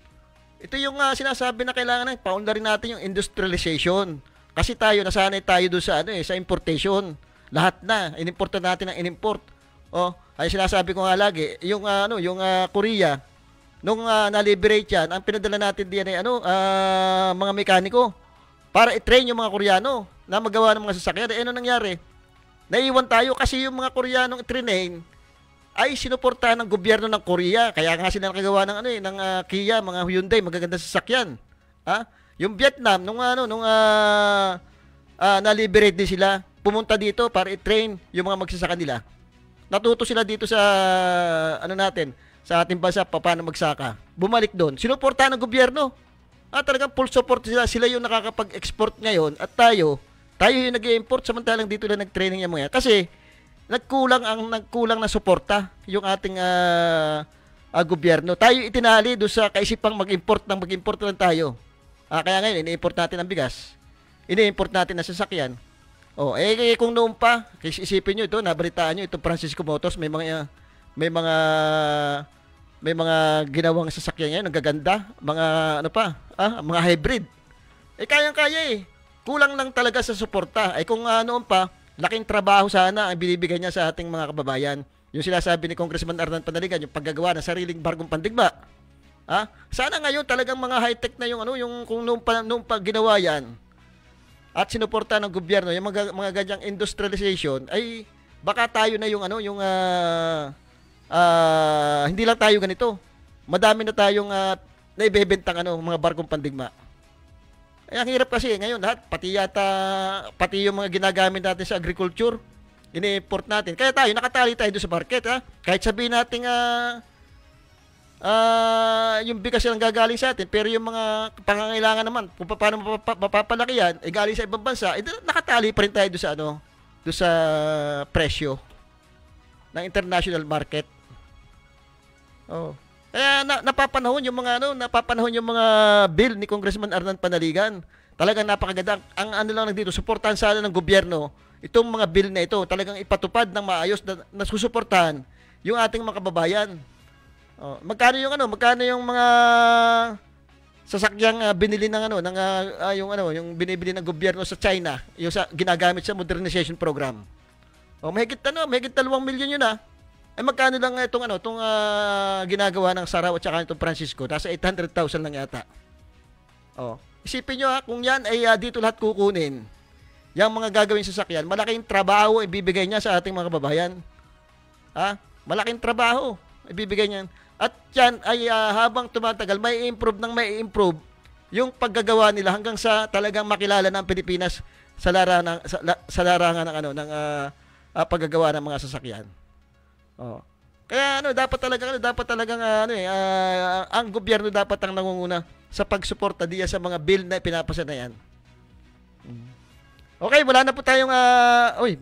Ito yung sinasabi na kailangan paunlarin natin yung industrialization. Kasi nasanay tayo doon sa sa importation. Lahat na inimportan natin ang inimport. Ay sinasabi ko nga lagi, yung Korea nung na-liberate yan, ang pinadala natin diyan ay mga mekaniko para i-train yung mga Koreano na magawa ng mga sasakyan. Ano nangyari? Naiwan tayo kasi yung mga Koreanong i-train ay sinuportahan ng gobyerno ng Korea. Kaya nga sila nakagawa ng Kia, mga Hyundai, magaganda sasakyan. Yung Vietnam nung na-liberate din sila, pumunta dito para i-train yung mga magsasaka nila. Natuto sila dito sa sa ating bansa paano magsaka. Bumalik doon. Sinuportahan ng gobyerno. Talagang full support sila. Sila yung nakakapag-export ngayon at tayo yung nag-i-import samantalang dito lang nag-training yung mga. Kasi nagkulang na suporta yung ating gobyerno. Tayo itinali doon sa kaisipang mag-import lang tayo. Kaya ngayon, ini-import natin ang bigas. ini-import natin na sasakyan. Kung noon pa, kasi isipin nyo ito, nabalitaan nyo, ito Francisco Motors, may mga ginawang sasakyan ngayon, ang gaganda, mga hybrid. Kayang-kaya eh. Kulang lang talaga sa suporta. Kung noon pa, laking trabaho sana ang binibigay niya sa ating mga kababayan. Yung sinasabi ni Congressman Arnan Panaligan, yung paggagawa ng sariling barkong pandigma. Sana ngayon talagang mga high-tech na yung kung noon pa ginawa yan at sinuporta ng gobyerno yung mga ganyang industrialization, ay baka tayo na hindi lang tayo ganito. Madami na tayong naibebentang mga barkong pandigma. Ang hirap kasi ngayon lahat, pati yung mga ginagamit natin sa agriculture, ini-import natin. Kaya nakatali tayo doon sa market. Kahit sabihin natin yung bigas lang gagaling sa atin, pero yung mga pangangailangan naman, kung paano mapapalaki yan, galing sa ibang bansa, nakatali pa rin tayo doon sa presyo ng international market. Kaya napapanahon yung mga bill ni Congressman Arnan Panaligan. Talagang napakaganda. Ang lang dito, suportahan sana ng gobyerno itong mga bill na ito. Talagang ipatupad ng maayos na susuportahan yung ating mga kababayan. Magkano yung mga sasakyang binili yung binibili ng gobyerno sa China, yung ginagamit sa modernization program. Mahigit 2 milyon yun magkano lang itong ginagawa ng Saraw at saka itong Francisco? Nasa 800,000 lang yata. Isipin nyo kung yan ay dito lahat kukunin. Yung mga gagawin sasakyan, malaking trabaho ibibigay niya sa ating mga kababayan. Malaking trabaho ibibigay niya. At yan ay habang tumatagal, may improve yung paggagawa nila hanggang sa talagang makilala ng Pilipinas sa larangan ng paggagawa ng mga sasakyan. Kaya dapat talagang ang gobyerno dapat ang nangunguna sa pagsuporta diya sa mga bill na pinapasa na yan. Okay, wala na po tayong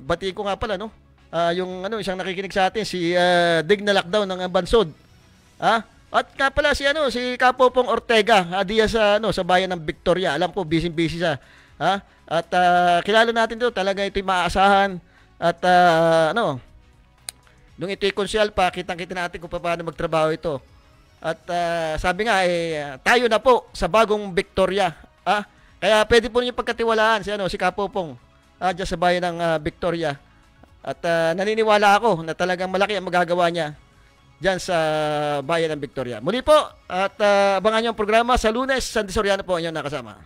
batiin ko nga pala yung isang nakikinig sa atin, si Dig na Lockdown ng Bansod. At nga pala si Kapopong Ortega diya sa bayan ng Victoria. Alam ko busy siya. At kilala natin 'to, talaga ito'y maaasahan at nung ito'y konsyal pa, kitang-kita natin kung paano magtrabaho ito. At sabi nga tayo na po sa bagong Victoria. Kaya pwede po niyo pagkatiwalaan si Kapopong diyan sa bayan ng Victoria. At naniniwala ako na talagang malaki ang magagawa niya diyan sa bayan ng Victoria. Muli po, at abangan niyo ang programa sa Lunes. Sandy Soriano po ang inyong nakasama.